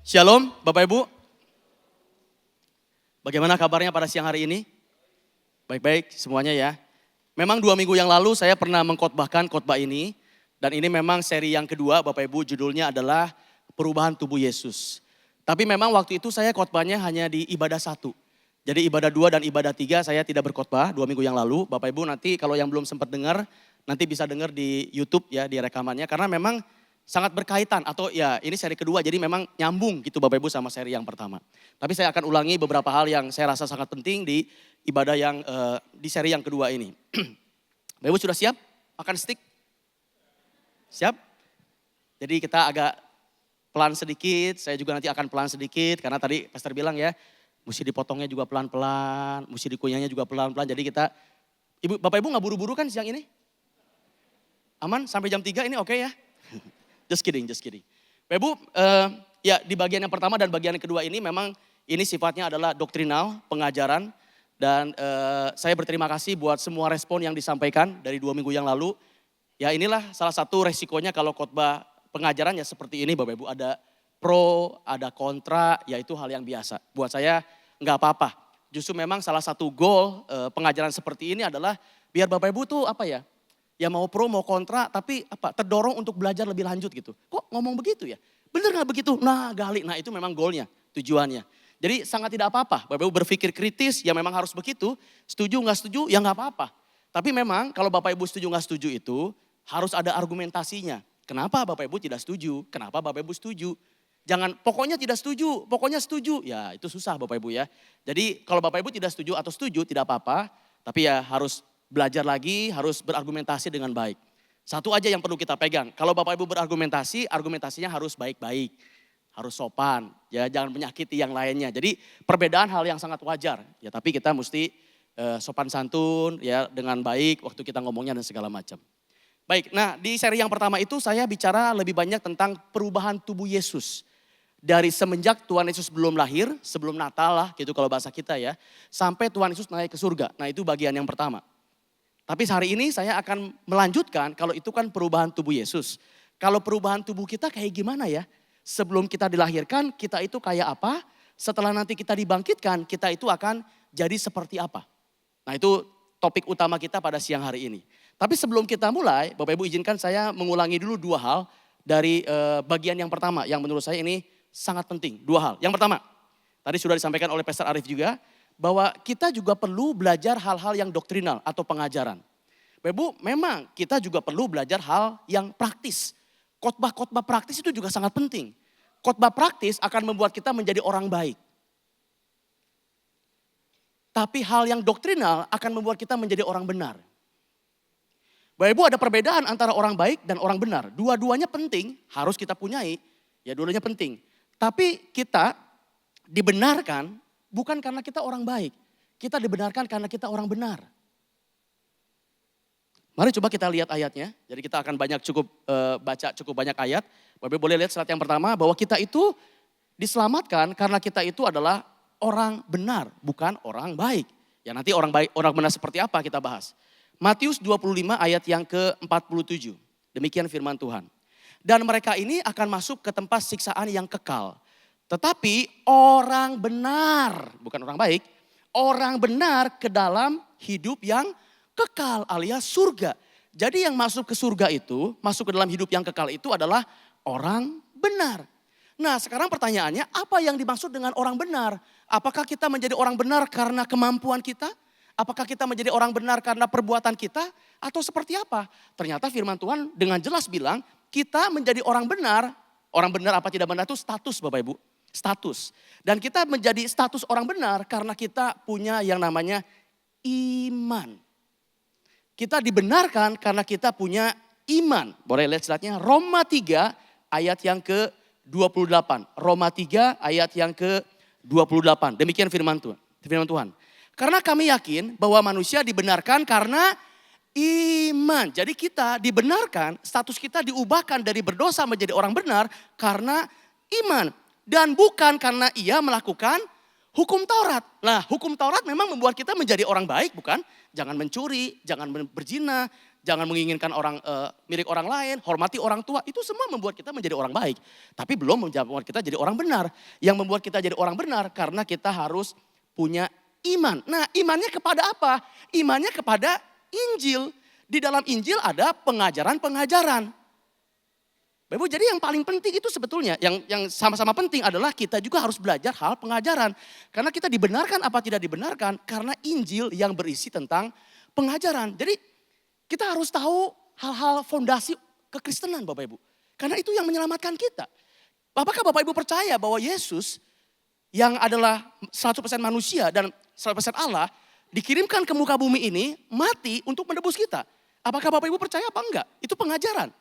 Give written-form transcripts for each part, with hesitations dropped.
Shalom Bapak Ibu. Bagaimana kabarnya pada siang hari ini? Baik-baik semuanya ya. Memang 2 minggu yang lalu saya pernah mengkhotbahkan khotbah ini. Dan ini memang seri yang kedua Bapak Ibu, judulnya adalah Perubahan Tubuh Yesus. Tapi memang waktu itu saya khotbahnya hanya di ibadah 1. Jadi ibadah 2 dan ibadah 3 saya tidak berkhotbah 2 minggu yang lalu. Bapak Ibu nanti kalau yang belum sempat dengar, nanti bisa dengar di YouTube ya, di rekamannya. Karena memang sangat berkaitan atau ya ini seri kedua jadi memang nyambung gitu Bapak Ibu sama seri yang pertama. Tapi saya akan ulangi beberapa hal yang saya rasa sangat penting di ibadah yang di seri yang kedua ini. Bapak Ibu sudah siap makan steak? Siap? Jadi kita agak pelan sedikit, saya juga nanti akan pelan sedikit karena tadi Pastor bilang ya, mesti dipotongnya juga pelan-pelan, mesti dikunyahnya juga pelan-pelan. Jadi kita, Bapak Ibu gak buru-buru kan siang ini? Aman sampai jam 3 ini oke ya? Just kidding. Bapak Ibu, ya di bagian yang pertama dan bagian yang kedua ini memang ini sifatnya adalah doktrinal, pengajaran. Dan saya berterima kasih buat semua respon yang disampaikan dari 2 minggu yang lalu. Ya inilah salah satu resikonya kalau khotbah pengajaran ya seperti ini Bapak Ibu. Ada pro, ada kontra, ya itu hal yang biasa. Buat saya nggak apa-apa. Justru memang salah satu goal pengajaran seperti ini adalah biar Bapak Ibu tuh apa ya. Ya mau pro mau kontra tapi terdorong untuk belajar lebih lanjut gitu. Kok ngomong begitu ya? Bener gak begitu? Nah gali, nah itu memang goalnya, tujuannya. Jadi sangat tidak apa-apa, Bapak Ibu berpikir kritis ya memang harus begitu. Setuju gak setuju ya gak apa-apa. Tapi memang kalau Bapak Ibu setuju gak setuju itu harus ada argumentasinya. Kenapa Bapak Ibu tidak setuju? Kenapa Bapak Ibu setuju? Jangan pokoknya tidak setuju, pokoknya setuju. Ya itu susah Bapak Ibu ya. Jadi kalau Bapak Ibu tidak setuju atau setuju tidak apa-apa. Tapi ya harus belajar lagi, harus berargumentasi dengan baik. Satu aja yang perlu kita pegang. Kalau Bapak Ibu berargumentasi, argumentasinya harus baik-baik. Harus sopan, ya jangan menyakiti yang lainnya. Jadi perbedaan hal yang sangat wajar. Ya tapi kita mesti sopan santun ya dengan baik waktu kita ngomongnya dan segala macam. Baik, nah di seri yang pertama itu saya bicara lebih banyak tentang perubahan tubuh Yesus. Dari semenjak Tuhan Yesus belum lahir, sebelum Natal lah gitu kalau bahasa kita ya. Sampai Tuhan Yesus naik ke surga. Nah itu bagian yang pertama. Tapi hari ini saya akan melanjutkan kalau itu kan perubahan tubuh Yesus. Kalau perubahan tubuh kita kayak gimana ya? Sebelum kita dilahirkan kita itu kayak apa? Setelah nanti kita dibangkitkan kita itu akan jadi seperti apa? Nah itu topik utama kita pada siang hari ini. Tapi sebelum kita mulai Bapak Ibu izinkan saya mengulangi dulu 2 hal dari bagian yang pertama. Yang menurut saya ini sangat penting. 2 hal. Yang pertama tadi sudah disampaikan oleh Pastor Arif juga. Bahwa kita juga perlu belajar hal-hal yang doktrinal atau pengajaran. Bapak Ibu, memang kita juga perlu belajar hal yang praktis. Khotbah-khotbah praktis itu juga sangat penting. Khotbah praktis akan membuat kita menjadi orang baik. Tapi hal yang doktrinal akan membuat kita menjadi orang benar. Bapak Ibu ada perbedaan antara orang baik dan orang benar. Dua-duanya penting, harus kita punyai. Ya dua-duanya penting. Tapi kita dibenarkan bukan karena kita orang baik. Kita dibenarkan karena kita orang benar. Mari coba kita lihat ayatnya. Jadi kita akan baca cukup banyak ayat. Bapak boleh lihat slide yang pertama bahwa kita itu diselamatkan karena kita itu adalah orang benar, bukan orang baik. Ya nanti orang baik, orang benar seperti apa kita bahas. Matius 25 ayat yang ke-47. Demikian firman Tuhan. Dan mereka ini akan masuk ke tempat siksaan yang kekal. Tetapi orang benar, bukan orang baik, orang benar ke dalam hidup yang kekal alias surga. Jadi yang masuk ke surga itu, masuk ke dalam hidup yang kekal itu adalah orang benar. Nah sekarang pertanyaannya apa yang dimaksud dengan orang benar? Apakah kita menjadi orang benar karena kemampuan kita? Apakah kita menjadi orang benar karena perbuatan kita? Atau seperti apa? Ternyata firman Tuhan dengan jelas bilang kita menjadi orang benar apa tidak benar itu status Bapak Ibu. Status. Dan kita menjadi status orang benar karena kita punya yang namanya iman. Kita dibenarkan karena kita punya iman. Boleh lihat slide-nya. Roma 3 ayat yang ke-28. Roma 3 ayat yang ke-28. Demikian firman Tuhan. Karena kami yakin bahwa manusia dibenarkan karena iman. Jadi kita dibenarkan, status kita diubahkan dari berdosa menjadi orang benar karena iman. Dan bukan karena ia melakukan hukum Taurat. Nah hukum Taurat memang membuat kita menjadi orang baik bukan? Jangan mencuri, jangan berzina, jangan menginginkan orang milik orang lain, hormati orang tua. Itu semua membuat kita menjadi orang baik. Tapi belum membuat kita jadi orang benar. Yang membuat kita jadi orang benar karena kita harus punya iman. Nah, imannya kepada apa? Imannya kepada Injil. Di dalam Injil ada pengajaran-pengajaran. Bapak Ibu, jadi yang paling penting itu sebetulnya, yang sama-sama penting adalah kita juga harus belajar hal pengajaran. Karena kita dibenarkan apa tidak dibenarkan, karena Injil yang berisi tentang pengajaran. Jadi kita harus tahu hal-hal fondasi kekristenan Bapak Ibu. Karena itu yang menyelamatkan kita. Apakah Bapak Ibu percaya bahwa Yesus yang adalah 100% manusia dan 100% Allah, dikirimkan ke muka bumi ini, mati untuk menebus kita. Apakah Bapak Ibu percaya apa enggak? Itu pengajaran.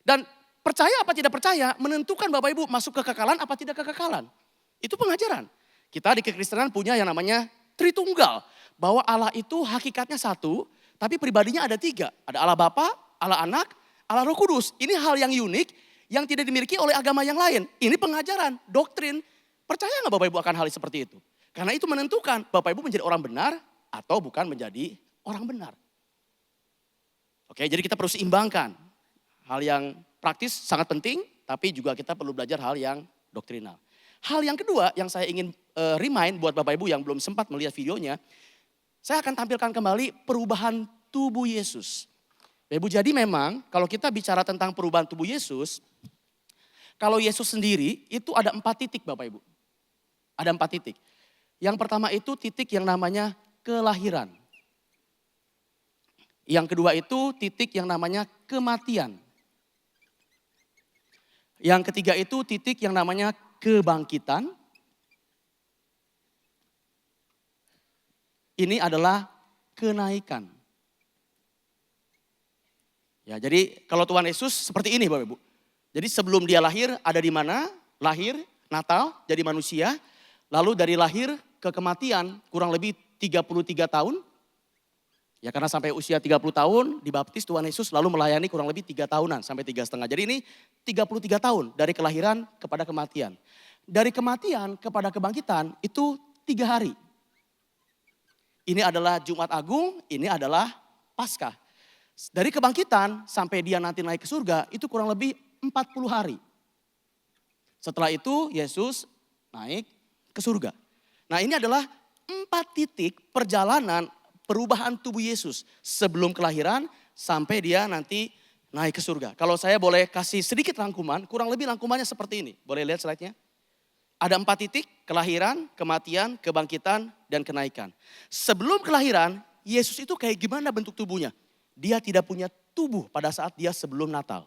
Dan percaya apa tidak percaya menentukan Bapak Ibu masuk kekekalan apa tidak kekekalan. Itu pengajaran. Kita di kekristenan punya yang namanya Tritunggal. Bahwa Allah itu hakikatnya satu, tapi pribadinya ada tiga. Ada Allah Bapa, Allah Anak, Allah Roh Kudus. Ini hal yang unik yang tidak dimiliki oleh agama yang lain. Ini pengajaran, doktrin. Percaya nggak Bapak Ibu akan hal seperti itu? Karena itu menentukan Bapak Ibu menjadi orang benar atau bukan menjadi orang benar. Oke, jadi kita perlu seimbangkan. Hal yang praktis sangat penting, tapi juga kita perlu belajar hal yang doktrinal. Hal yang kedua yang saya ingin remind buat Bapak Ibu yang belum sempat melihat videonya, saya akan tampilkan kembali perubahan tubuh Yesus. Bapak Ibu, jadi memang kalau kita bicara tentang perubahan tubuh Yesus, kalau Yesus sendiri itu ada 4 titik Bapak Ibu. Ada 4 titik. Yang pertama itu titik yang namanya kelahiran. Yang kedua itu titik yang namanya kematian. Yang ketiga itu titik yang namanya kebangkitan. Ini adalah kenaikan. Ya, jadi kalau Tuhan Yesus seperti ini Bapak Ibu. Jadi sebelum dia lahir ada di mana? Lahir, Natal, jadi manusia. Lalu dari lahir ke kematian kurang lebih 33 tahun. Ya karena sampai usia 30 tahun dibaptis Tuhan Yesus lalu melayani kurang lebih 3 tahunan sampai 3,5. Jadi ini 33 tahun dari kelahiran kepada kematian. Dari kematian kepada kebangkitan itu 3 hari. Ini adalah Jumat Agung, ini adalah Paskah. Dari kebangkitan sampai dia nanti naik ke surga itu kurang lebih 40 hari. Setelah itu Yesus naik ke surga. Nah ini adalah 4 titik perjalanan perubahan tubuh Yesus sebelum kelahiran sampai dia nanti naik ke surga. Kalau saya boleh kasih sedikit rangkuman, kurang lebih rangkumannya seperti ini. Boleh lihat slide-nya? Ada 4 titik, kelahiran, kematian, kebangkitan, dan kenaikan. Sebelum kelahiran, Yesus itu kayak gimana bentuk tubuhnya? Dia tidak punya tubuh pada saat dia sebelum Natal.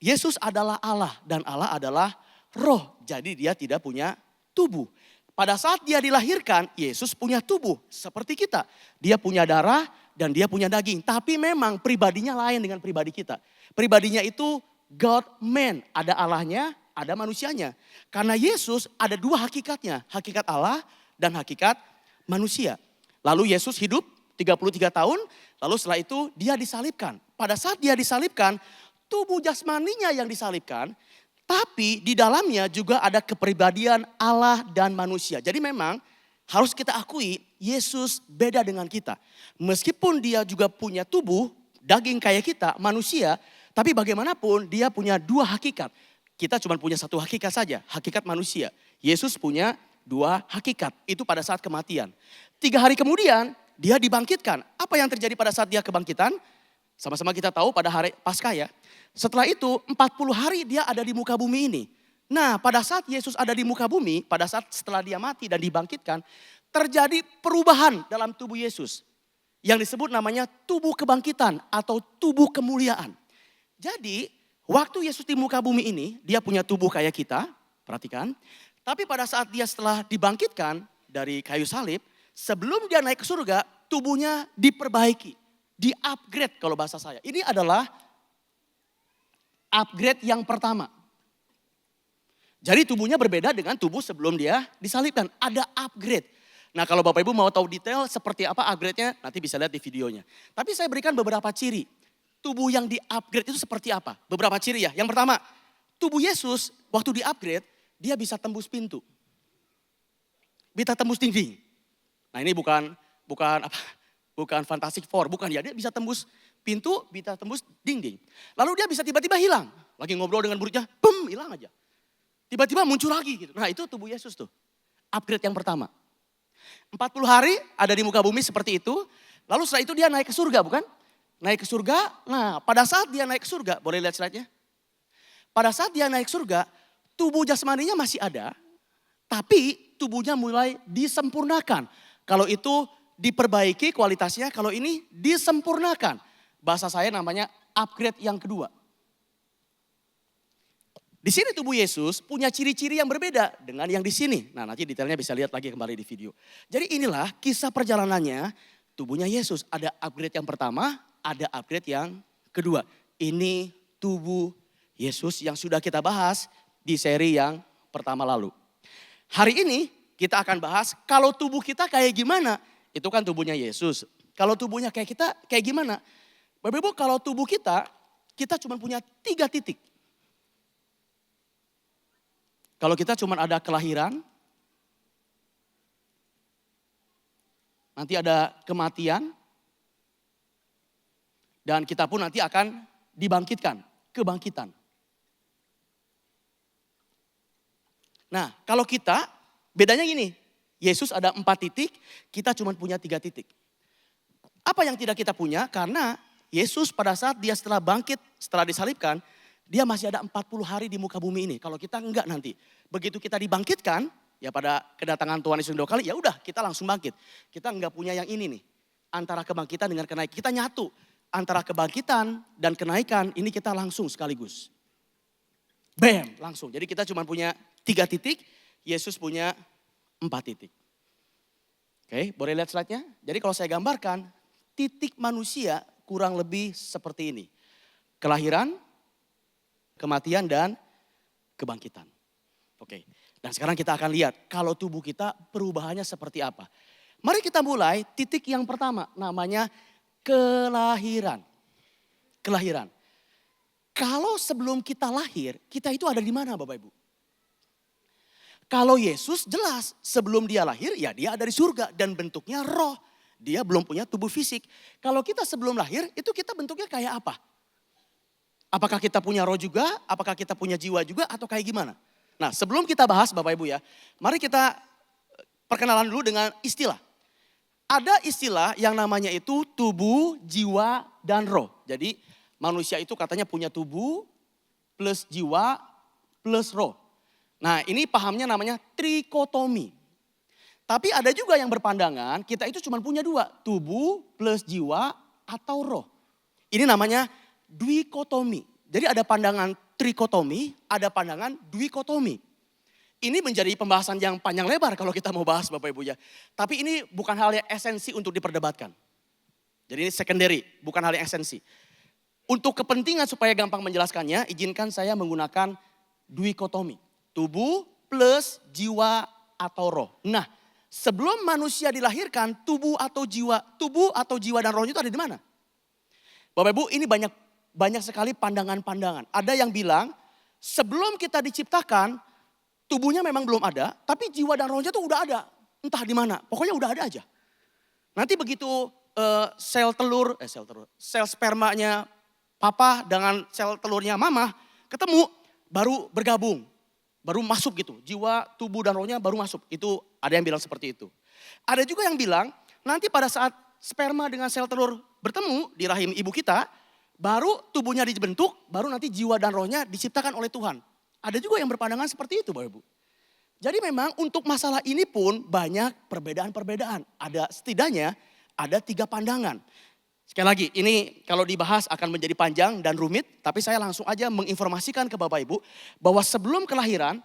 Yesus adalah Allah dan Allah adalah roh. Jadi dia tidak punya tubuh. Pada saat dia dilahirkan, Yesus punya tubuh seperti kita. Dia punya darah dan dia punya daging. Tapi memang pribadinya lain dengan pribadi kita. Pribadinya itu God man. Ada Allahnya, ada manusianya. Karena Yesus ada 2 hakikatnya. Hakikat Allah dan hakikat manusia. Lalu Yesus hidup 33 tahun. Lalu setelah itu dia disalibkan. Pada saat dia disalibkan, tubuh jasmaninya yang disalibkan. Tapi di dalamnya juga ada kepribadian Allah dan manusia. Jadi memang harus kita akui Yesus beda dengan kita. Meskipun dia juga punya tubuh, daging kayak kita, manusia. Tapi bagaimanapun dia punya 2 hakikat. Kita cuma punya 1 hakikat saja, hakikat manusia. Yesus punya 2 hakikat, itu pada saat kematian. 3 hari kemudian dia dibangkitkan. Apa yang terjadi pada saat dia kebangkitan? Sama-sama kita tahu pada hari Paskah ya. Setelah itu 40 hari dia ada di muka bumi ini. Nah pada saat Yesus ada di muka bumi, pada saat setelah dia mati dan dibangkitkan, terjadi perubahan dalam tubuh Yesus. Yang disebut namanya tubuh kebangkitan atau tubuh kemuliaan. Jadi waktu Yesus di muka bumi ini, dia punya tubuh kayak kita, perhatikan. Tapi pada saat dia setelah dibangkitkan dari kayu salib, sebelum dia naik ke surga, tubuhnya diperbaiki. Di-upgrade kalau bahasa saya. Ini adalah upgrade yang pertama. Jadi tubuhnya berbeda dengan tubuh sebelum dia disalibkan. Ada upgrade. Nah kalau Bapak Ibu mau tahu detail seperti apa upgrade-nya, nanti bisa lihat di videonya. Tapi saya berikan beberapa ciri. Tubuh yang di-upgrade itu seperti apa? Beberapa ciri ya. Yang pertama, tubuh Yesus waktu di-upgrade, dia bisa tembus pintu. Bisa tembus dinding. Nah ini bukan apa Bukan Fantastic Four, bukan ya. Dia bisa tembus pintu, bisa tembus dinding. Lalu dia bisa tiba-tiba hilang. Lagi ngobrol dengan muridnya, bum, hilang aja. Tiba-tiba muncul lagi gitu. Nah itu tubuh Yesus tuh. Upgrade yang pertama. 40 hari ada di muka bumi seperti itu. Lalu setelah itu dia naik ke surga bukan? Naik ke surga. Nah pada saat dia naik ke surga, boleh lihat slide-nya. Pada saat dia naik surga, tubuh jasmaninya masih ada. Tapi tubuhnya mulai disempurnakan. Kalau itu diperbaiki kualitasnya, kalau ini disempurnakan. Bahasa saya namanya upgrade yang kedua. Di sini tubuh Yesus punya ciri-ciri yang berbeda dengan yang di sini. Nah nanti detailnya bisa lihat lagi kembali di video. Jadi inilah kisah perjalanannya tubuhnya Yesus. Ada upgrade yang pertama, ada upgrade yang kedua. Ini tubuh Yesus yang sudah kita bahas di seri yang pertama lalu. Hari ini kita akan bahas kalau tubuh kita kayak gimana. Itu kan tubuhnya Yesus. Kalau tubuhnya kayak kita kayak gimana? Bapak Ibu kalau tubuh kita cuma punya 3 titik. Kalau kita cuma ada kelahiran, nanti ada kematian, dan kita pun nanti akan dibangkitkan, kebangkitan. Nah kalau kita, bedanya gini, Yesus ada 4 titik, kita cuma punya 3 titik. Apa yang tidak kita punya? Karena Yesus pada saat dia setelah bangkit, setelah disalibkan, dia masih ada 40 hari di muka bumi ini. Kalau kita enggak nanti. Begitu kita dibangkitkan, ya pada kedatangan Tuhan Yesus 2 kali, ya udah kita langsung bangkit. Kita enggak punya yang ini nih. Antara kebangkitan dengan kenaikan. Kita nyatu. Antara kebangkitan dan kenaikan, ini kita langsung sekaligus. Bam, langsung. Jadi kita cuma punya 3 titik, Yesus punya 4 titik. Oke, boleh lihat slide-nya? Jadi kalau saya gambarkan, titik manusia kurang lebih seperti ini. Kelahiran, kematian dan kebangkitan. Oke, dan sekarang kita akan lihat kalau tubuh kita perubahannya seperti apa. Mari kita mulai titik yang pertama namanya kelahiran. Kelahiran. Kalau sebelum kita lahir, kita itu ada di mana Bapak Ibu? Kalau Yesus jelas sebelum dia lahir ya dia ada di surga dan bentuknya roh. Dia belum punya tubuh fisik. Kalau kita sebelum lahir itu kita bentuknya kayak apa? Apakah kita punya roh juga? Apakah kita punya jiwa juga? Atau kayak gimana? Nah sebelum kita bahas Bapak Ibu ya. Mari kita perkenalan dulu dengan istilah. Ada istilah yang namanya itu tubuh, jiwa, dan roh. Jadi manusia itu katanya punya tubuh plus jiwa plus roh. Nah ini pahamnya namanya trikotomi. Tapi ada juga yang berpandangan kita itu cuma punya 2. Tubuh plus jiwa atau roh. Ini namanya duikotomi. Jadi ada pandangan trikotomi, ada pandangan duikotomi. Ini menjadi pembahasan yang panjang lebar kalau kita mau bahas Bapak Ibu ya. Tapi ini bukan hal yang esensi untuk diperdebatkan. Jadi ini secondary, bukan hal yang esensi. Untuk kepentingan supaya gampang menjelaskannya, izinkan saya menggunakan duikotomi. Tubuh plus jiwa atau roh. Nah, sebelum manusia dilahirkan, tubuh atau jiwa dan rohnya itu ada di mana? Bapak Ibu, ini banyak sekali pandangan-pandangan. Ada yang bilang sebelum kita diciptakan tubuhnya memang belum ada, tapi jiwa dan rohnya tuh udah ada. Entah di mana, pokoknya udah ada aja. Nanti begitu sel spermanya papa dengan sel telurnya mama ketemu baru bergabung, baru masuk gitu. Jiwa, tubuh dan rohnya baru masuk. Itu ada yang bilang seperti itu. Ada juga yang bilang nanti pada saat sperma dengan sel telur bertemu di rahim ibu kita, baru tubuhnya dibentuk, baru nanti jiwa dan rohnya diciptakan oleh Tuhan. Ada juga yang berpandangan seperti itu Bapak Ibu. Jadi memang untuk masalah ini pun banyak perbedaan-perbedaan. Setidaknya ada 3 pandangan. Sekali lagi ini kalau dibahas akan menjadi panjang dan rumit. Tapi saya langsung aja menginformasikan ke Bapak Ibu bahwa sebelum kelahiran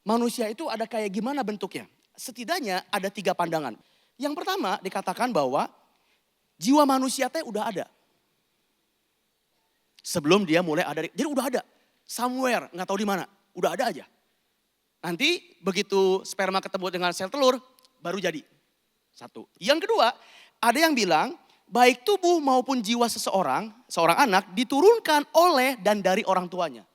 manusia itu ada kayak gimana bentuknya. Setidaknya ada 3 pandangan. Yang pertama dikatakan bahwa jiwa manusia teh udah ada. Sebelum dia mulai ada, jadi udah ada. Somewhere, gak tahu di mana, udah ada aja. Nanti begitu sperma ketemu dengan sel telur, baru jadi. 1. Yang kedua, ada yang bilang baik tubuh maupun jiwa seorang anak diturunkan oleh dan dari orang tuanya.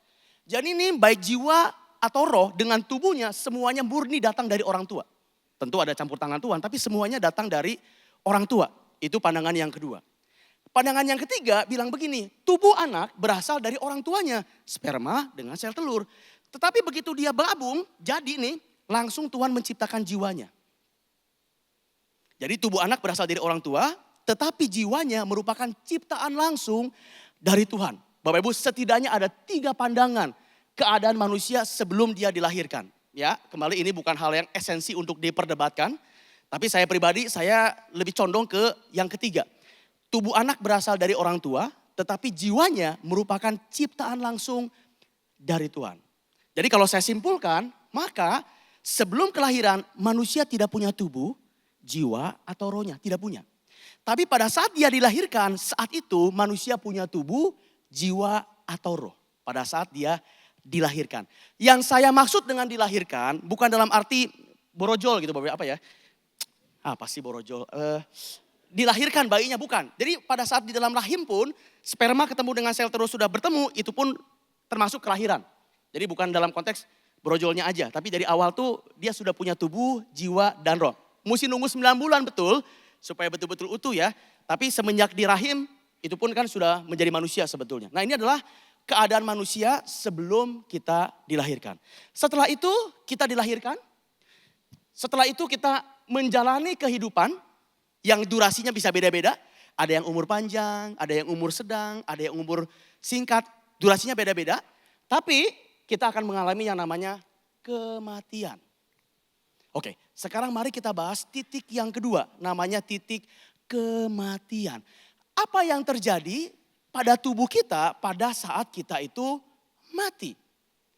Jadi ini baik jiwa atau roh dengan tubuhnya semuanya murni datang dari orang tua. Tentu ada campur tangan Tuhan, tapi semuanya datang dari orang tua. Itu pandangan yang kedua. Pandangan yang ketiga bilang begini, tubuh anak berasal dari orang tuanya, sperma dengan sel telur. Tetapi begitu dia bergabung, jadi nih langsung Tuhan menciptakan jiwanya. Jadi tubuh anak berasal dari orang tua, tetapi jiwanya merupakan ciptaan langsung dari Tuhan. Bapak Ibu, setidaknya ada 3 pandangan keadaan manusia sebelum dia dilahirkan. Ya, kembali ini bukan hal yang esensi untuk diperdebatkan, tapi saya pribadi saya lebih condong ke yang ketiga. Tubuh anak berasal dari orang tua, tetapi jiwanya merupakan ciptaan langsung dari Tuhan. Jadi kalau saya simpulkan, maka sebelum kelahiran manusia tidak punya tubuh, jiwa atau rohnya, tidak punya. Tapi pada saat dia dilahirkan, saat itu manusia punya tubuh, jiwa atau roh. Pada saat dia dilahirkan. Yang saya maksud dengan dilahirkan bukan dalam arti borojol gitu Bapak, apa ya? Apa sih borojol? Dilahirkan bayinya bukan. Jadi pada saat di dalam rahim pun sperma ketemu dengan sel telur sudah bertemu, itu pun termasuk kelahiran. Jadi bukan dalam konteks brojolnya aja, tapi dari awal tuh dia sudah punya tubuh, jiwa dan roh. Mesti nunggu 9 bulan betul supaya betul-betul utuh ya. Tapi semenjak di rahim itu pun kan sudah menjadi manusia sebetulnya. Nah, ini adalah keadaan manusia sebelum kita dilahirkan. Setelah itu kita dilahirkan. Setelah itu kita menjalani kehidupan yang durasinya bisa beda-beda. Ada yang umur panjang, ada yang umur sedang, ada yang umur singkat. Durasinya beda-beda. Tapi kita akan mengalami yang namanya kematian. Oke, sekarang mari kita bahas titik yang kedua. Namanya titik kematian. Apa yang terjadi pada tubuh kita pada saat kita itu mati?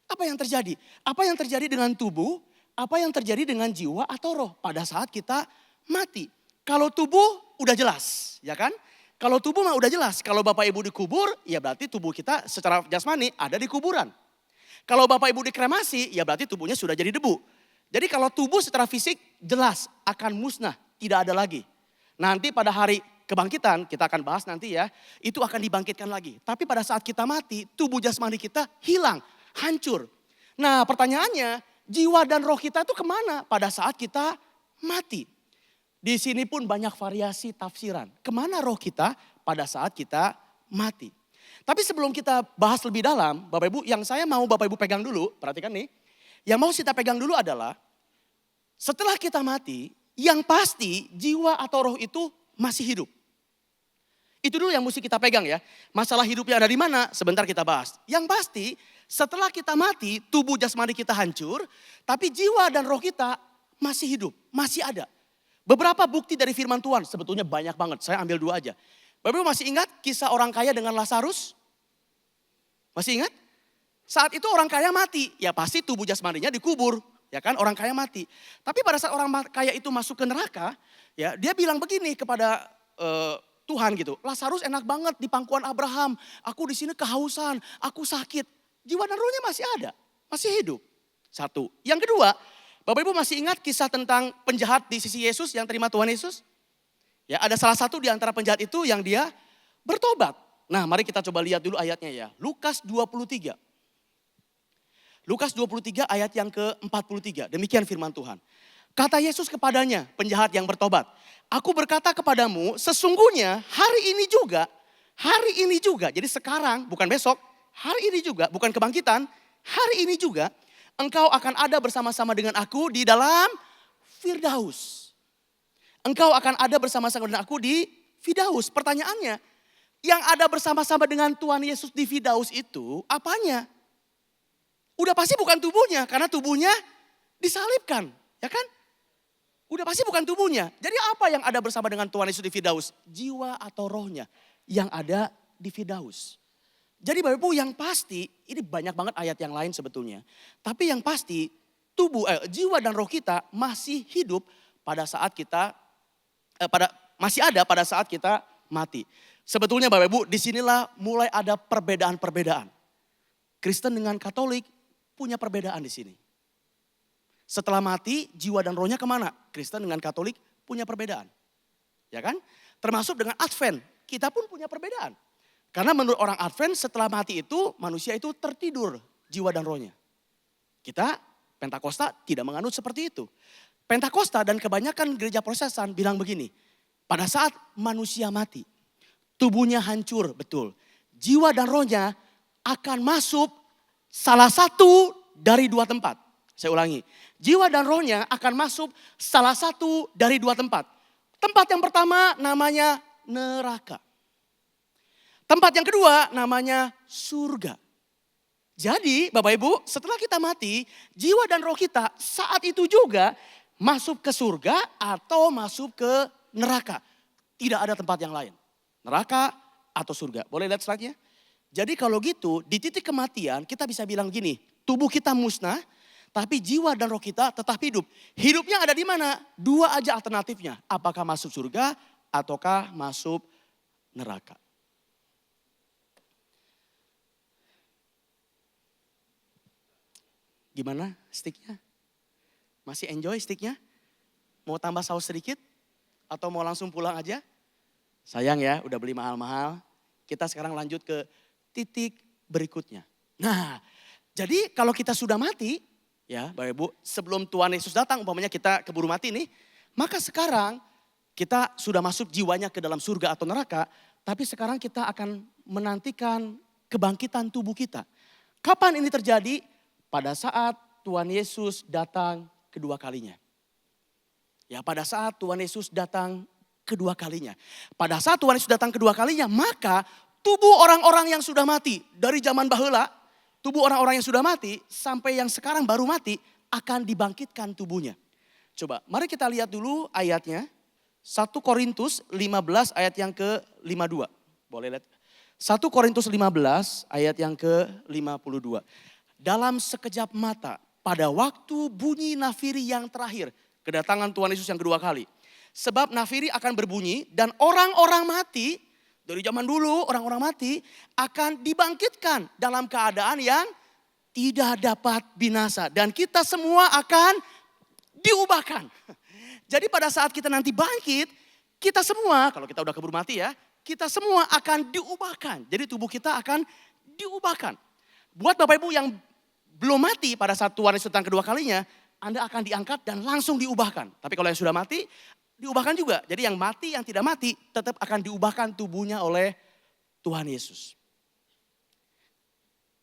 Apa yang terjadi? Apa yang terjadi dengan tubuh? Apa yang terjadi dengan jiwa atau roh pada saat kita mati? Kalau tubuh udah jelas, ya kan? Kalau tubuh mah udah jelas. Kalau Bapak Ibu dikubur, ya berarti tubuh kita secara jasmani ada di kuburan. Kalau Bapak Ibu dikremasi, ya berarti tubuhnya sudah jadi debu. Jadi kalau tubuh secara fisik jelas akan musnah, tidak ada lagi. Nanti pada hari kebangkitan, kita akan bahas nanti ya, itu akan dibangkitkan lagi. Tapi pada saat kita mati, tubuh jasmani kita hilang, hancur. Nah pertanyaannya, jiwa dan roh kita itu kemana pada saat kita mati? Di sini pun banyak variasi tafsiran. Kemana roh kita pada saat kita mati? Tapi sebelum kita bahas lebih dalam, Bapak Ibu, yang saya mau Bapak Ibu pegang dulu, perhatikan nih. Yang mau kita pegang dulu adalah, setelah kita mati, yang pasti jiwa atau roh itu masih hidup. Itu dulu yang mesti kita pegang ya. Masalah hidupnya ada di mana, sebentar kita bahas. Yang pasti, setelah kita mati, tubuh jasmani kita hancur, tapi jiwa dan roh kita masih hidup, masih ada. Beberapa bukti dari firman Tuhan, sebetulnya banyak banget. Saya ambil 2 aja. Bapak Ibu masih ingat kisah orang kaya dengan Lazarus? Masih ingat? Saat itu orang kaya mati, ya pasti tubuh jasmaninya dikubur. Ya kan, orang kaya mati. Tapi pada saat orang kaya itu masuk ke neraka, ya dia bilang begini kepada Tuhan gitu. Lazarus enak banget di pangkuan Abraham. Aku di sini kehausan, aku sakit. Jiwa dan rohnya masih ada, masih hidup. 1. Yang kedua, Bapak Ibu masih ingat kisah tentang penjahat di sisi Yesus yang terima Tuhan Yesus? Ya, ada salah satu di antara penjahat itu yang dia bertobat. Nah, mari kita coba lihat dulu ayatnya ya. Lukas 23. Lukas 23 ayat yang ke-43. Demikian firman Tuhan. Kata Yesus kepadanya, penjahat yang bertobat. Aku berkata kepadamu, sesungguhnya hari ini juga. Jadi sekarang, bukan besok, hari ini juga, bukan kebangkitan, hari ini juga. Engkau akan ada bersama-sama dengan aku di dalam Firdaus. Engkau akan ada bersama-sama dengan aku di Firdaus. Pertanyaannya, yang ada bersama-sama dengan Tuhan Yesus di Firdaus itu apanya? Udah pasti bukan tubuhnya, karena tubuhnya disalibkan, ya kan? Udah pasti bukan tubuhnya. Jadi apa yang ada bersama dengan Tuhan Yesus di Firdaus? Jiwa atau rohnya yang ada di Firdaus. Jadi Bapak Ibu yang pasti, ini banyak banget ayat yang lain sebetulnya. Tapi yang pasti jiwa dan roh kita masih hidup pada saat kita, masih ada pada saat kita mati. Sebetulnya Bapak Ibu disinilah mulai ada perbedaan-perbedaan. Kristen dengan Katolik punya perbedaan di sini. Setelah mati jiwa dan rohnya kemana? Kristen dengan Katolik punya perbedaan. Ya kan? Termasuk dengan Advent, kita pun punya perbedaan. Karena menurut orang Advent setelah mati itu manusia itu tertidur jiwa dan rohnya. Kita Pentakosta tidak menganut seperti itu. Pentakosta dan kebanyakan gereja Protestan bilang begini. Pada saat manusia mati, tubuhnya hancur, betul. Jiwa dan rohnya akan masuk salah satu dari dua tempat. Saya ulangi, jiwa dan rohnya akan masuk salah satu dari dua tempat. Tempat yang pertama namanya neraka. Tempat yang kedua namanya surga. Jadi Bapak Ibu, setelah kita mati, jiwa dan roh kita saat itu juga masuk ke surga atau masuk ke neraka. Tidak ada tempat yang lain. Neraka atau surga. Boleh lihat slide-nya? Jadi kalau gitu, di titik kematian kita bisa bilang gini, tubuh kita musnah, tapi jiwa dan roh kita tetap hidup. Hidupnya ada di mana? Dua aja alternatifnya. Apakah masuk surga ataukah masuk neraka. Gimana sticknya? Masih enjoy sticknya? Mau tambah saus sedikit? Atau mau langsung pulang aja? Sayang ya, udah beli mahal-mahal. Kita sekarang lanjut ke titik berikutnya. Nah, jadi kalau kita sudah mati, ya Bapak Ibu, sebelum Tuhan Yesus datang, umpamanya kita keburu mati nih, maka sekarang kita sudah masuk jiwanya ke dalam surga atau neraka, tapi sekarang kita akan menantikan kebangkitan tubuh kita. Kapan ini terjadi? Pada saat Tuhan Yesus datang kedua kalinya. Ya, pada saat Tuhan Yesus datang kedua kalinya. Pada saat Tuhan Yesus datang kedua kalinya, maka tubuh orang-orang yang sudah mati dari zaman baheula, tubuh orang-orang yang sudah mati sampai yang sekarang baru mati akan dibangkitkan tubuhnya. Coba, mari kita lihat dulu ayatnya. 1 Korintus 15 ayat yang ke-52. Boleh lihat? 1 Korintus 15 ayat yang ke-52. Dalam sekejap mata, pada waktu bunyi nafiri yang terakhir, kedatangan Tuhan Yesus yang kedua kali. Sebab nafiri akan berbunyi dan orang-orang mati, dari zaman dulu orang-orang mati akan dibangkitkan dalam keadaan yang tidak dapat binasa. Dan kita semua akan diubahkan. Jadi pada saat kita nanti bangkit, kita semua, kalau kita udah keburu mati ya, kita semua akan diubahkan. Jadi tubuh kita akan diubahkan. Buat Bapak Ibu yang belum mati pada saat Tuhan Yesus datang kedua kalinya, Anda akan diangkat dan langsung diubahkan. Tapi kalau yang sudah mati, diubahkan juga. Jadi yang mati, yang tidak mati, tetap akan diubahkan tubuhnya oleh Tuhan Yesus.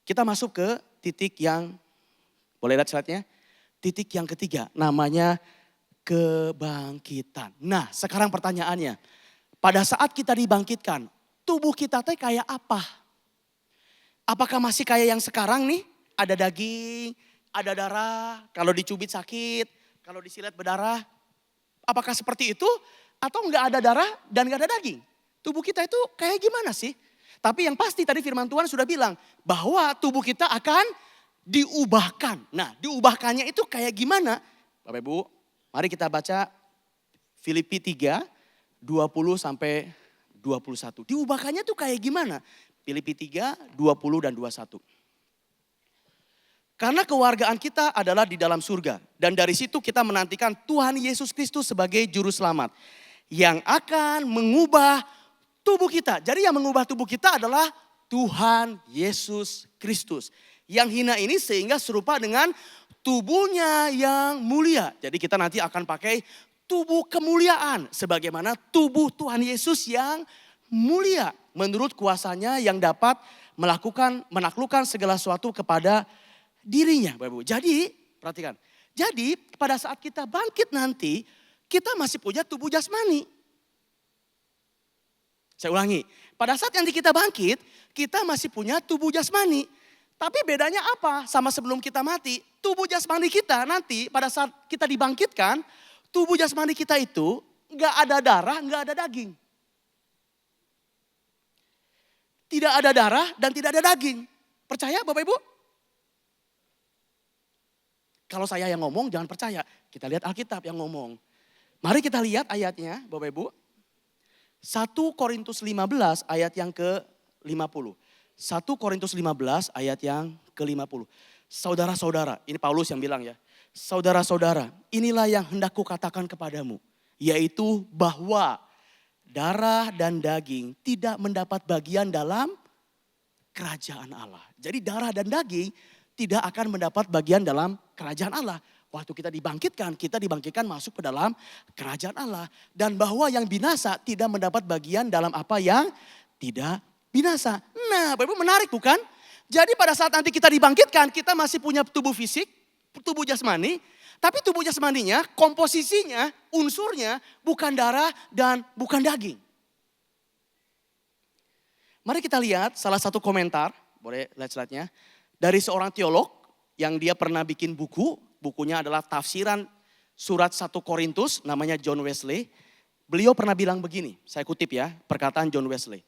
Kita masuk ke titik yang, boleh lihat slide-nya? Titik yang ketiga, namanya kebangkitan. Nah, sekarang pertanyaannya, pada saat kita dibangkitkan, tubuh kita teh kayak apa? Apakah masih kayak yang sekarang nih? Ada daging, ada darah, kalau dicubit sakit, kalau disilet berdarah. Apakah seperti itu? Atau enggak ada darah dan enggak ada daging? Tubuh kita itu kayak gimana sih? Tapi yang pasti tadi firman Tuhan sudah bilang bahwa tubuh kita akan diubahkan. Nah, diubahkannya itu kayak gimana? Bapak Ibu, mari kita baca Filipi 3, 20 sampai 21. Diubahkannya tuh kayak gimana? Filipi 3, 20 dan 21. Karena kewargaan kita adalah di dalam surga. Dan dari situ kita menantikan Tuhan Yesus Kristus sebagai juru selamat. Yang akan mengubah tubuh kita. Jadi yang mengubah tubuh kita adalah Tuhan Yesus Kristus. Yang hina ini sehingga serupa dengan tubuhnya yang mulia. Jadi kita nanti akan pakai tubuh kemuliaan. Sebagaimana tubuh Tuhan Yesus yang mulia. Menurut kuasanya yang dapat menaklukkan segala sesuatu kepada dirinya, Bapak Ibu. Jadi, perhatikan. Jadi, pada saat kita bangkit nanti, kita masih punya tubuh jasmani. Saya ulangi. Pada saat nanti kita bangkit, kita masih punya tubuh jasmani. Tapi bedanya apa sama sebelum kita mati? Tubuh jasmani kita nanti pada saat kita dibangkitkan, tubuh jasmani kita itu nggak ada darah, nggak ada daging. Tidak ada darah dan tidak ada daging. Percaya Bapak Ibu? Kalau saya yang ngomong jangan percaya. Kita lihat Alkitab yang ngomong. Mari kita lihat ayatnya Bapak Ibu. 1 Korintus 15 ayat yang ke-50. 1 Korintus 15 ayat yang ke-50. Saudara-saudara, ini Paulus yang bilang ya. Saudara-saudara, inilah yang hendak kukatakan kepadamu. Yaitu bahwa darah dan daging tidak mendapat bagian dalam kerajaan Allah. Jadi darah dan daging tidak akan mendapat bagian dalam kerajaan Allah. Waktu kita dibangkitkan masuk ke dalam kerajaan Allah. Dan bahwa yang binasa tidak mendapat bagian dalam apa yang tidak binasa. Nah, Bapak Ibu menarik bukan? Jadi pada saat nanti kita dibangkitkan, kita masih punya tubuh fisik, tubuh jasmani. Tapi tubuh jasmaninya, komposisinya, unsurnya bukan darah dan bukan daging. Mari kita lihat salah satu komentar, boleh lihat slide-nya. Dari seorang teolog yang dia pernah bikin bukunya adalah tafsiran surat 1 Korintus, namanya John Wesley. Beliau pernah bilang begini, saya kutip ya, perkataan John Wesley.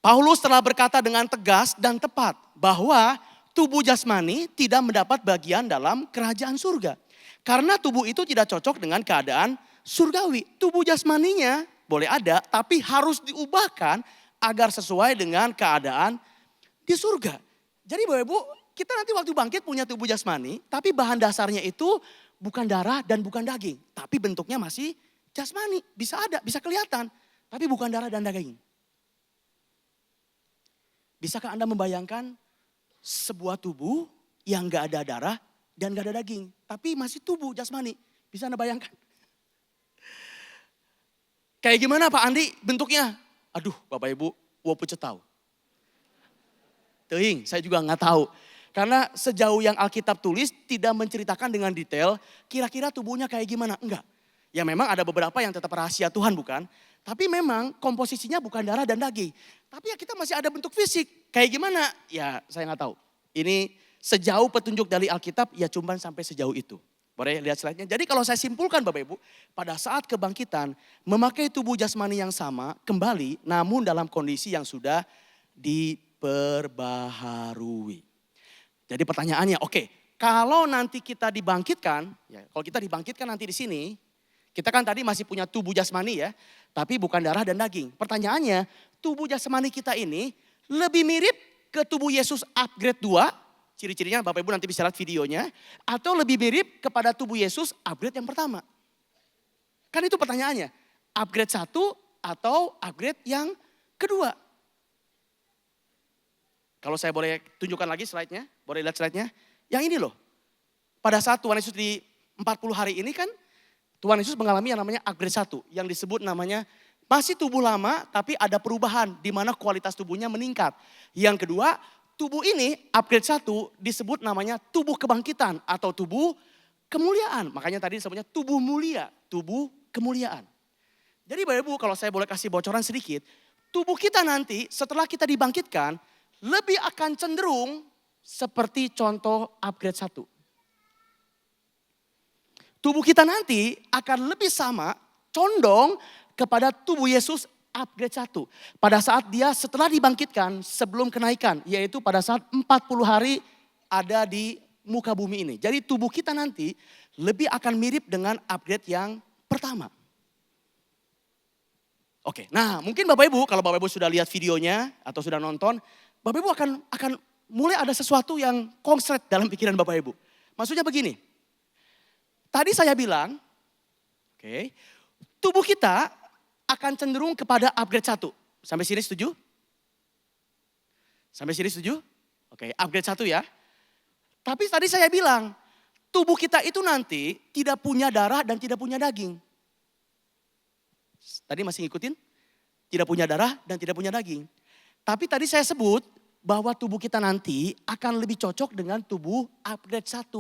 Paulus telah berkata dengan tegas dan tepat bahwa tubuh jasmani tidak mendapat bagian dalam kerajaan surga. Karena tubuh itu tidak cocok dengan keadaan surgawi. Tubuh jasmaninya boleh ada, tapi harus diubahkan agar sesuai dengan keadaan di surga. Jadi Bapak Ibu, kita nanti waktu bangkit punya tubuh jasmani, tapi bahan dasarnya itu bukan darah dan bukan daging. Tapi bentuknya masih jasmani, bisa ada, bisa kelihatan. Tapi bukan darah dan daging. Bisakah Anda membayangkan sebuah tubuh yang gak ada darah dan gak ada daging, tapi masih tubuh jasmani. Bisa Anda bayangkan? Kayak gimana Pak Andi bentuknya? Aduh Bapak Ibu, pucet tahu. Teuing, saya juga nggak tahu. Karena sejauh yang Alkitab tulis tidak menceritakan dengan detail kira-kira tubuhnya kayak gimana. Enggak. Ya memang ada beberapa yang tetap rahasia Tuhan bukan. Tapi memang komposisinya bukan darah dan daging. Tapi ya kita masih ada bentuk fisik. Kayak gimana? Ya saya nggak tahu. Ini sejauh petunjuk dari Alkitab ya cuma sampai sejauh itu. Boleh lihat slide-nya. Jadi kalau saya simpulkan Bapak Ibu, pada saat kebangkitan memakai tubuh jasmani yang sama kembali namun dalam kondisi yang sudah diperbaharui. Jadi pertanyaannya, oke, kalau nanti kita dibangkitkan, ya kalau kita dibangkitkan nanti di sini, kita kan tadi masih punya tubuh jasmani ya, tapi bukan darah dan daging. Pertanyaannya, tubuh jasmani kita ini lebih mirip ke tubuh Yesus upgrade 2, ciri-cirinya Bapak Ibu nanti bisa lihat videonya, atau lebih mirip kepada tubuh Yesus upgrade yang pertama. Kan itu pertanyaannya, upgrade 1 atau upgrade yang kedua. Kalau saya boleh tunjukkan lagi slide-nya, boleh lihat slide-nya. Yang ini loh, pada saat Tuhan Yesus di 40 hari ini kan, Tuhan Yesus mengalami yang namanya upgrade 1, yang disebut namanya masih tubuh lama tapi ada perubahan di mana kualitas tubuhnya meningkat. Yang kedua, tubuh ini upgrade 1 disebut namanya tubuh kebangkitan atau tubuh kemuliaan. Makanya tadi disebutnya tubuh mulia, tubuh kemuliaan. Jadi Bapak Ibu kalau saya boleh kasih bocoran sedikit, tubuh kita nanti setelah kita dibangkitkan lebih akan cenderung seperti contoh upgrade 1. Tubuh kita nanti akan lebih sama, condong kepada tubuh Yesus upgrade 1. Pada saat dia setelah dibangkitkan sebelum kenaikan, yaitu pada saat 40 hari ada di muka bumi ini. Jadi tubuh kita nanti lebih akan mirip dengan upgrade yang pertama. Oke, nah mungkin Bapak Ibu, kalau Bapak Ibu sudah lihat videonya atau sudah nonton, Bapak Ibu akan mulai ada sesuatu yang konslet dalam pikiran Bapak Ibu. Maksudnya begini, tadi saya bilang, oke, tubuh kita akan cenderung kepada upgrade 1. Sampai sini setuju? Sampai sini setuju? Oke, upgrade 1 ya. Tapi tadi saya bilang, tubuh kita itu nanti tidak punya darah dan tidak punya daging. Tadi masih ngikutin? Tidak punya darah dan tidak punya daging. Tapi tadi saya sebut bahwa tubuh kita nanti akan lebih cocok dengan tubuh upgrade 1.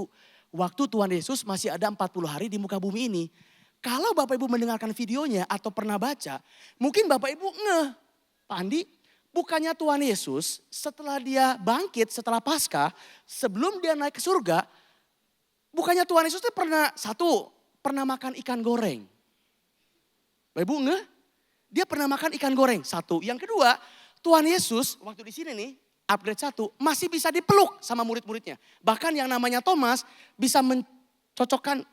Waktu Tuhan Yesus masih ada 40 hari di muka bumi ini. Kalau Bapak Ibu mendengarkan videonya atau pernah baca, mungkin Bapak Ibu ngeh, Pak Andi, bukannya Tuhan Yesus setelah dia bangkit, setelah Paskah, sebelum dia naik ke surga, bukannya Tuhan Yesus itu pernah makan ikan goreng. Bapak Ibu ngeh, dia pernah makan ikan goreng, 1. Yang kedua, Tuhan Yesus waktu di sini nih, upgrade 1, masih bisa dipeluk sama murid-muridnya. Bahkan yang namanya Thomas bisa mencolokkan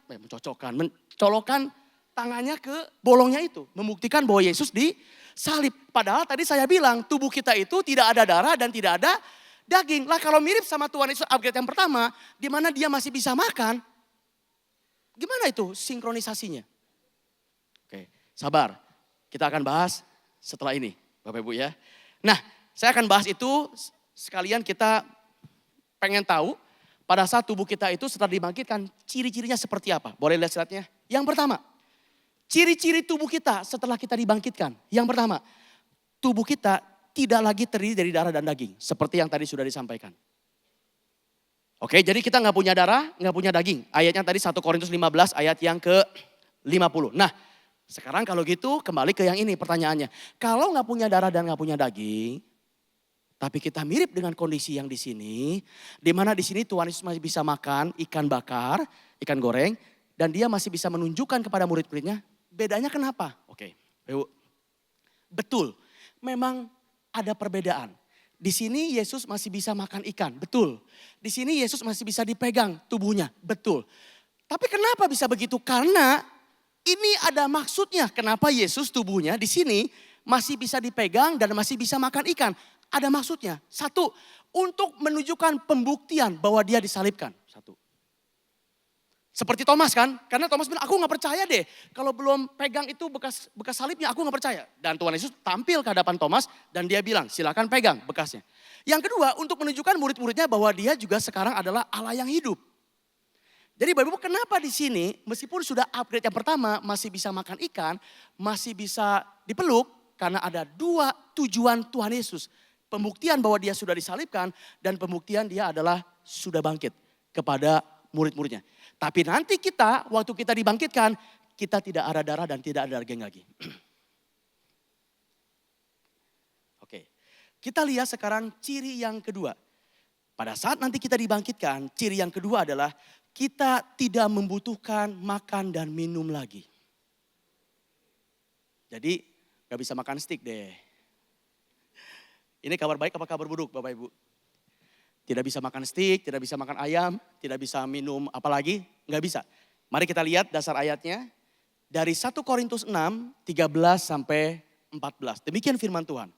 tangannya ke bolongnya itu. Membuktikan bahwa Yesus disalib. Padahal tadi saya bilang tubuh kita itu tidak ada darah dan tidak ada daging. Lah kalau mirip sama Tuhan Yesus upgrade yang pertama, di mana dia masih bisa makan, gimana itu sinkronisasinya? Oke, sabar. Kita akan bahas setelah ini, Bapak Ibu ya. Nah, saya akan bahas itu sekalian kita pengen tahu pada saat tubuh kita itu setelah dibangkitkan, ciri-cirinya seperti apa? Boleh lihat slide-nya? Yang pertama, ciri-ciri tubuh kita setelah kita dibangkitkan. Yang pertama, tubuh kita tidak lagi terdiri dari darah dan daging. Seperti yang tadi sudah disampaikan. Oke, jadi kita nggak punya darah, nggak punya daging. Ayatnya tadi 1 Korintus 15 ayat yang ke-50. Nah, sekarang kalau gitu kembali ke yang ini pertanyaannya. Kalau nggak punya darah dan nggak punya daging, tapi kita mirip dengan kondisi yang di sini, di mana di sini Tuhan Yesus masih bisa makan ikan bakar, ikan goreng, dan dia masih bisa menunjukkan kepada murid-muridnya. Bedanya kenapa? Oke, betul, memang ada perbedaan. Di sini Yesus masih bisa makan ikan, betul. Di sini Yesus masih bisa dipegang tubuhnya, betul. Tapi kenapa bisa begitu? Karena ini ada maksudnya. Kenapa Yesus tubuhnya di sini masih bisa dipegang dan masih bisa makan ikan? Ada maksudnya. Satu, untuk menunjukkan pembuktian bahwa dia disalibkan. Satu. Seperti Thomas kan, karena Thomas bilang, aku gak percaya deh. Kalau belum pegang itu bekas salibnya, aku gak percaya. Dan Tuhan Yesus tampil ke hadapan Thomas dan dia bilang, silakan pegang bekasnya. Yang kedua, untuk menunjukkan murid-muridnya bahwa dia juga sekarang adalah Allah yang hidup. Jadi Bapak Ibu, kenapa di sini meskipun sudah upgrade yang pertama, masih bisa makan ikan, masih bisa dipeluk, karena ada dua tujuan Tuhan Yesus. Pembuktian bahwa dia sudah disalibkan dan pembuktian dia adalah sudah bangkit kepada murid-muridnya. Tapi nanti kita, waktu kita dibangkitkan, kita tidak ada darah dan tidak ada daging lagi. Oke, kita lihat sekarang ciri yang kedua. Pada saat nanti kita dibangkitkan, ciri yang kedua adalah kita tidak membutuhkan makan dan minum lagi. Jadi gak bisa makan steak deh. Ini kabar baik apa kabar buruk Bapak Ibu? Tidak bisa makan steak, tidak bisa makan ayam, tidak bisa minum apa lagi? Nggak bisa. Mari kita lihat dasar ayatnya. Dari 1 Korintus 6, 13 sampai 14. Demikian firman Tuhan.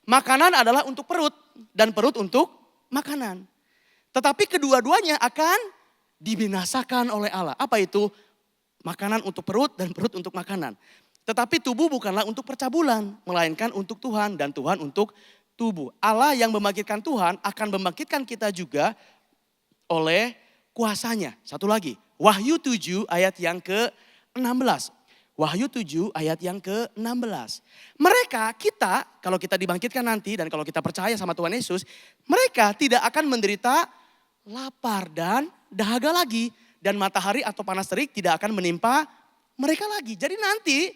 Makanan adalah untuk perut dan perut untuk makanan. Tetapi kedua-duanya akan dibinasakan oleh Allah. Apa itu? Makanan untuk perut dan perut untuk makanan. Tetapi tubuh bukanlah untuk percabulan, melainkan untuk Tuhan dan Tuhan untuk tubuh. Allah yang membangkitkan Tuhan akan membangkitkan kita juga oleh kuasanya. Satu lagi, Wahyu 7 ayat yang ke-16. Wahyu 7 ayat yang ke-16. Mereka, kita, kalau kita dibangkitkan nanti dan kalau kita percaya sama Tuhan Yesus, mereka tidak akan menderita lapar dan dahaga lagi. Dan matahari atau panas terik tidak akan menimpa mereka lagi. Jadi nanti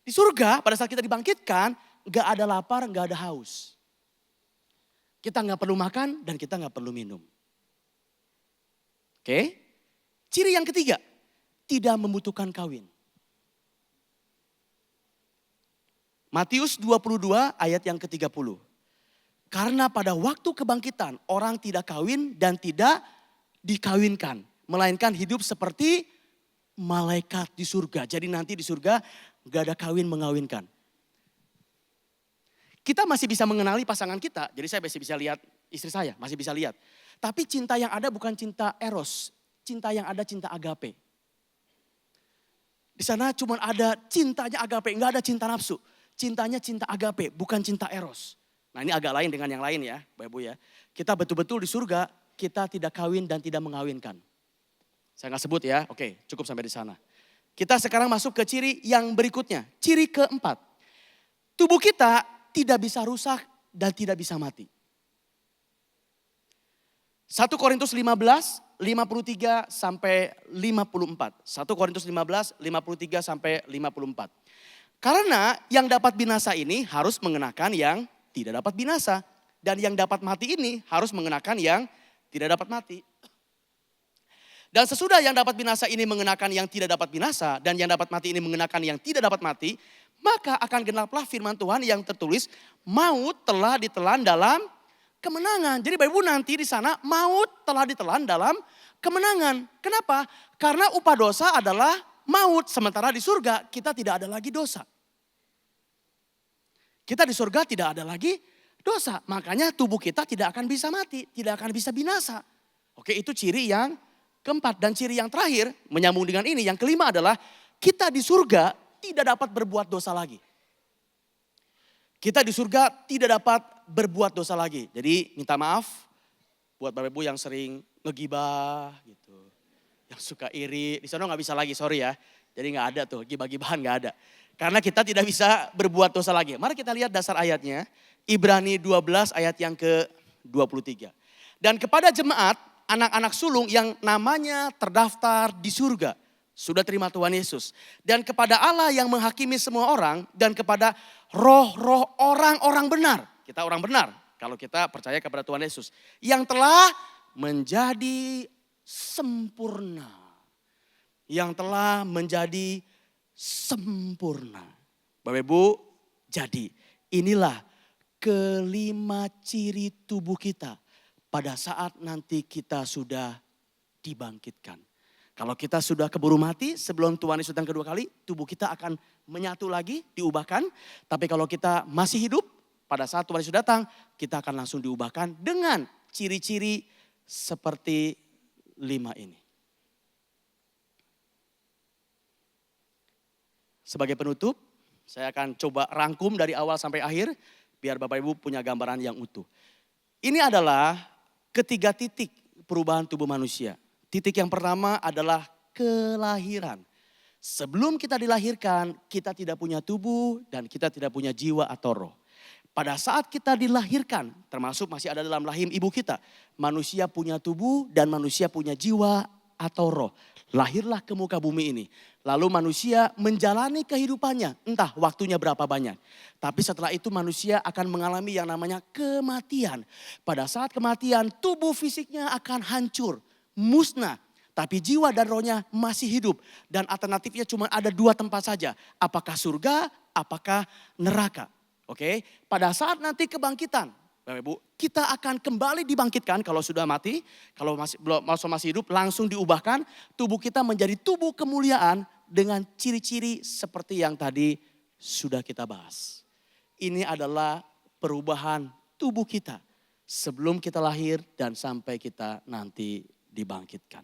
di surga pada saat kita dibangkitkan, gak ada lapar, gak ada haus. Kita gak perlu makan dan kita gak perlu minum. Oke. Ciri yang ketiga, tidak membutuhkan kawin. Matius 22 ayat yang ke-30. Karena pada waktu kebangkitan orang tidak kawin dan tidak dikawinkan. Melainkan hidup seperti malaikat di surga. Jadi nanti di surga gak ada kawin mengawinkan. Kita masih bisa mengenali pasangan kita. Jadi saya masih bisa lihat istri saya, masih bisa lihat. Tapi cinta yang ada bukan cinta eros. Cinta yang ada cinta agape. Di sana cuma ada cintanya agape, enggak ada cinta nafsu. Cintanya cinta agape, bukan cinta eros. Nah ini agak lain dengan yang lain ya, Bapak Ibu ya. Kita betul-betul di surga, kita tidak kawin dan tidak mengawinkan. Saya nggak sebut ya, oke cukup sampai di sana. Kita sekarang masuk ke ciri yang berikutnya. Ciri keempat. Tubuh kita tidak bisa rusak dan tidak bisa mati. 1 Korintus 15, 53 sampai 54. 1 Korintus 15, 53 sampai 54. Karena yang dapat binasa ini harus mengenakan yang tidak dapat binasa. Dan yang dapat mati ini harus mengenakan yang tidak dapat mati. Dan sesudah yang dapat binasa ini mengenakan yang tidak dapat binasa. Dan yang dapat mati ini mengenakan yang tidak dapat mati. Maka akan genaplah firman Tuhan yang tertulis, maut telah ditelan dalam kemenangan. Jadi Bapak Ibu nanti di sana maut telah ditelan dalam kemenangan. Kenapa? Karena upah dosa adalah maut. Sementara di surga kita tidak ada lagi dosa. Kita di surga tidak ada lagi dosa. Makanya tubuh kita tidak akan bisa mati, tidak akan bisa binasa. Oke, itu ciri yang keempat. Dan ciri yang terakhir menyambung dengan ini. Yang kelima adalah kita di surga tidak dapat berbuat dosa lagi. Kita di surga tidak dapat berbuat dosa lagi. Jadi minta maaf buat Bapak Ibu yang sering ngegibah gitu. Yang suka iri, di sana nggak bisa lagi, sorry ya. Jadi nggak ada tuh, gibah-gibahan nggak ada. Karena kita tidak bisa berbuat dosa lagi. Mari kita lihat dasar ayatnya. Ibrani 12 ayat yang ke-23. Dan kepada jemaat, anak-anak sulung yang namanya terdaftar di surga. Sudah terima Tuhan Yesus. Dan kepada Allah yang menghakimi semua orang. Dan kepada roh-roh orang-orang benar. Kita orang benar kalau kita percaya kepada Tuhan Yesus. Yang telah menjadi sempurna. Yang telah menjadi sempurna. Bapak Ibu, jadi inilah kelima ciri tubuh kita pada saat nanti kita sudah dibangkitkan. Kalau kita sudah keburu mati sebelum Tuhan Yesus datang kedua kali, tubuh kita akan menyatu lagi, diubahkan. Tapi kalau kita masih hidup, pada saat Tuhan Yesus datang, kita akan langsung diubahkan dengan ciri-ciri seperti 5 ini. Sebagai penutup, saya akan coba rangkum dari awal sampai akhir, biar Bapak Ibu punya gambaran yang utuh. Ini adalah ketiga titik perubahan tubuh manusia. Titik yang pertama adalah kelahiran. Sebelum kita dilahirkan, kita tidak punya tubuh dan kita tidak punya jiwa atau roh. Pada saat kita dilahirkan, termasuk masih ada dalam rahim ibu kita, manusia punya tubuh dan manusia punya jiwa atau roh. Lahirlah ke muka bumi ini. Lalu manusia menjalani kehidupannya, entah waktunya berapa banyak. Tapi setelah itu manusia akan mengalami yang namanya kematian. Pada saat kematian, tubuh fisiknya akan hancur, musnah. Tapi jiwa dan rohnya masih hidup. Dan alternatifnya cuma ada 2 tempat saja. Apakah surga, apakah neraka. Oke, pada saat nanti kebangkitan, Bapak Ibu, kita akan kembali dibangkitkan kalau sudah mati, kalau masih hidup langsung diubahkan, tubuh kita menjadi tubuh kemuliaan dengan ciri-ciri seperti yang tadi sudah kita bahas. Ini adalah perubahan tubuh kita sebelum kita lahir dan sampai kita nanti dibangkitkan.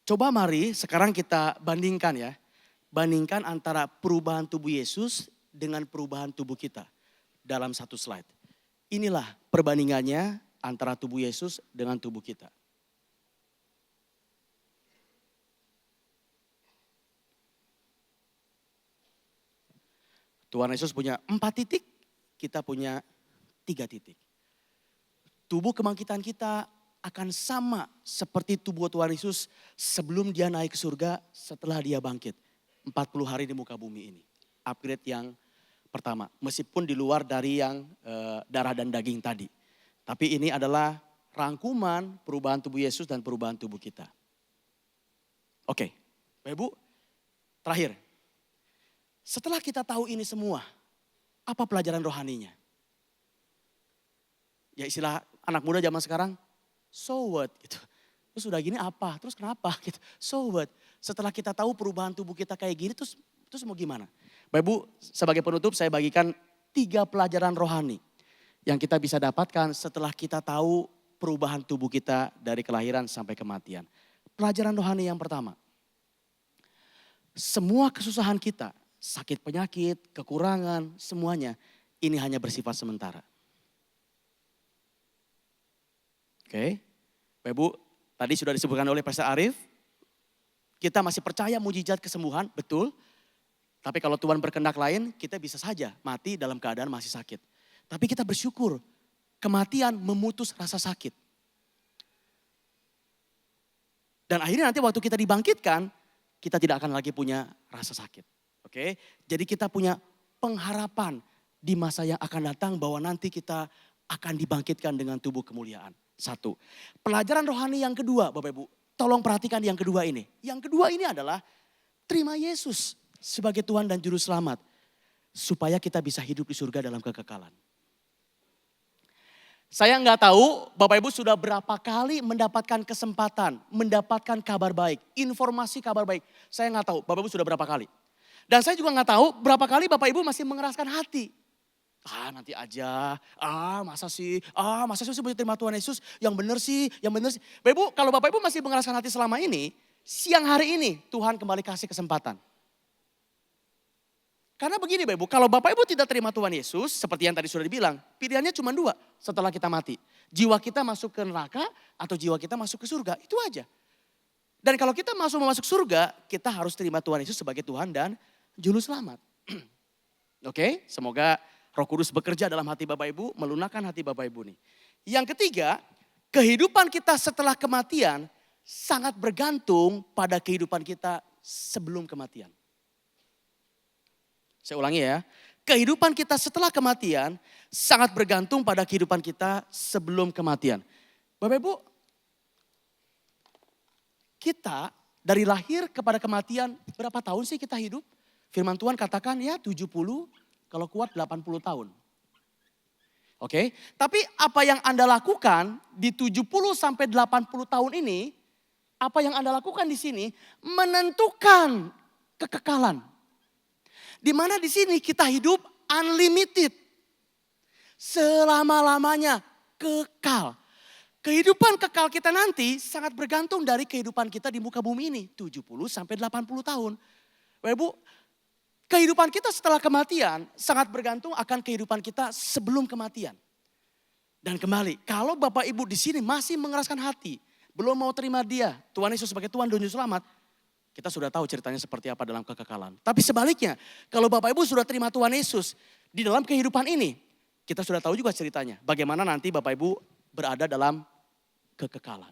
Coba mari sekarang kita bandingkan ya. Bandingkan antara perubahan tubuh Yesus dengan perubahan tubuh kita dalam satu slide. Inilah perbandingannya antara tubuh Yesus dengan tubuh kita. Tuhan Yesus punya 4 titik, kita punya 3 titik. Tubuh kebangkitan kita akan sama seperti tubuh Tuhan Yesus sebelum dia naik ke surga setelah dia bangkit. 40 hari di muka bumi ini. Upgrade yang pertama. Meskipun di luar dari yang darah dan daging tadi. Tapi ini adalah rangkuman perubahan tubuh Yesus dan perubahan tubuh kita. Oke, Bapak Ibu, terakhir. Setelah kita tahu ini semua, apa pelajaran rohaninya? Ya istilah anak muda zaman sekarang, so what gitu. Terus udah gini apa? Terus kenapa gitu? So what? Setelah kita tahu perubahan tubuh kita kayak gini, terus mau gimana? Bapak Ibu, sebagai penutup saya bagikan 3 pelajaran rohani yang kita bisa dapatkan setelah kita tahu perubahan tubuh kita dari kelahiran sampai kematian. Pelajaran rohani yang pertama. Semua kesusahan kita, sakit penyakit, kekurangan, semuanya ini hanya bersifat sementara. Oke, Bapak Ibu, tadi sudah disebutkan oleh Pastor Arief, kita masih percaya mujizat kesembuhan, betul. Tapi kalau Tuhan berkehendak lain, kita bisa saja mati dalam keadaan masih sakit. Tapi kita bersyukur, kematian memutus rasa sakit. Dan akhirnya nanti waktu kita dibangkitkan, kita tidak akan lagi punya rasa sakit. Oke, jadi kita punya pengharapan di masa yang akan datang bahwa nanti kita akan dibangkitkan dengan tubuh kemuliaan. 1. Pelajaran rohani yang kedua, Bapak Ibu. Tolong perhatikan yang kedua ini. Yang kedua ini adalah terima Yesus sebagai Tuhan dan Juru Selamat. Supaya kita bisa hidup di surga dalam kekekalan. Saya nggak tahu Bapak Ibu sudah berapa kali mendapatkan kesempatan, mendapatkan kabar baik, informasi kabar baik. Saya nggak tahu Bapak Ibu sudah berapa kali. Dan saya juga nggak tahu berapa kali Bapak Ibu masih mengeraskan hati. Nanti aja, masa sih boleh terima Tuhan Yesus, yang benar sih. Bapak Ibu, kalau Bapak Ibu masih mengeraskan hati selama ini, siang hari ini Tuhan kembali kasih kesempatan. Karena begini Bapak Ibu, kalau Bapak Ibu tidak terima Tuhan Yesus, seperti yang tadi sudah dibilang, pilihannya cuma dua setelah kita mati. Jiwa kita masuk ke neraka atau jiwa kita masuk ke surga, itu aja. Dan kalau kita masuk surga, kita harus terima Tuhan Yesus sebagai Tuhan dan Juru Selamat. Oke, semoga Roh Kudus bekerja dalam hati Bapak Ibu, melunakkan hati Bapak Ibu nih. Yang ketiga, kehidupan kita setelah kematian sangat bergantung pada kehidupan kita sebelum kematian. Saya ulangi ya, kehidupan kita setelah kematian sangat bergantung pada kehidupan kita sebelum kematian. Bapak Ibu, kita dari lahir kepada kematian berapa tahun sih kita hidup? Firman Tuhan katakan ya 70, kalau kuat 80 tahun. Oke, tapi apa yang Anda lakukan di 70 sampai 80 tahun ini, apa yang Anda lakukan di sini menentukan kekekalan. Di mana di sini kita hidup unlimited. Selama-lamanya kekal. Kehidupan kekal kita nanti sangat bergantung dari kehidupan kita di muka bumi ini. 70 sampai 80 tahun. Bapak Ibu, kehidupan kita setelah kematian sangat bergantung akan kehidupan kita sebelum kematian. Dan kembali, kalau Bapak Ibu di sini masih mengeraskan hati, belum mau terima Dia, Tuhan Yesus sebagai Tuhan dan Juru Selamat, kita sudah tahu ceritanya seperti apa dalam kekekalan. Tapi sebaliknya, kalau Bapak Ibu sudah terima Tuhan Yesus di dalam kehidupan ini, kita sudah tahu juga ceritanya. Bagaimana nanti Bapak Ibu berada dalam kekekalan.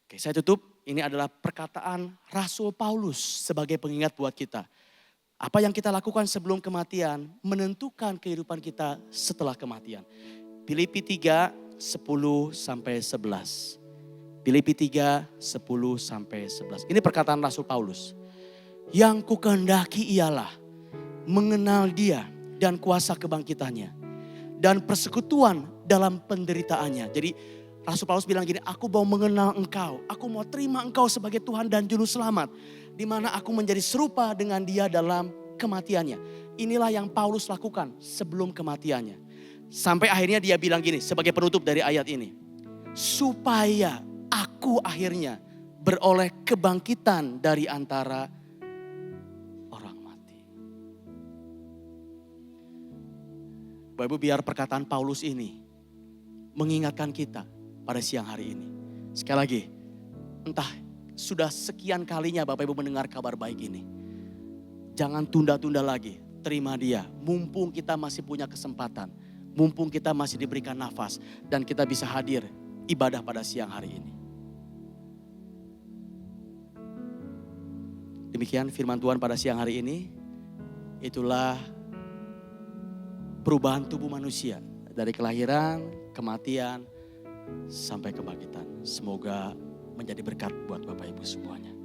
Oke, saya tutup. Ini adalah perkataan Rasul Paulus sebagai pengingat buat kita. Apa yang kita lakukan sebelum kematian menentukan kehidupan kita setelah kematian. Filipi 3, 10 sampai 11. Filipi 3, 10 sampai 11. Ini perkataan Rasul Paulus. Yang kukehendaki ialah mengenal Dia dan kuasa kebangkitannya. Dan persekutuan dalam penderitaannya. Jadi Rasul Paulus bilang gini, aku mau mengenal Engkau. Aku mau terima Engkau sebagai Tuhan dan Juru Selamat. Di mana aku menjadi serupa dengan Dia dalam kematiannya. Inilah yang Paulus lakukan sebelum kematiannya. Sampai akhirnya dia bilang gini sebagai penutup dari ayat ini. Supaya aku akhirnya beroleh kebangkitan dari antara orang mati. Bapak Ibu, biar perkataan Paulus ini mengingatkan kita pada siang hari ini. Sekali lagi, entah sudah sekian kalinya Bapak Ibu mendengar kabar baik ini. Jangan tunda-tunda lagi, terima Dia. Mumpung kita masih punya kesempatan, mumpung kita masih diberikan nafas dan kita bisa hadir ibadah pada siang hari ini. Demikian firman Tuhan pada siang hari ini. Itulah perubahan tubuh manusia dari kelahiran, kematian, sampai kebangkitan. Semoga menjadi berkat buat Bapak Ibu semuanya.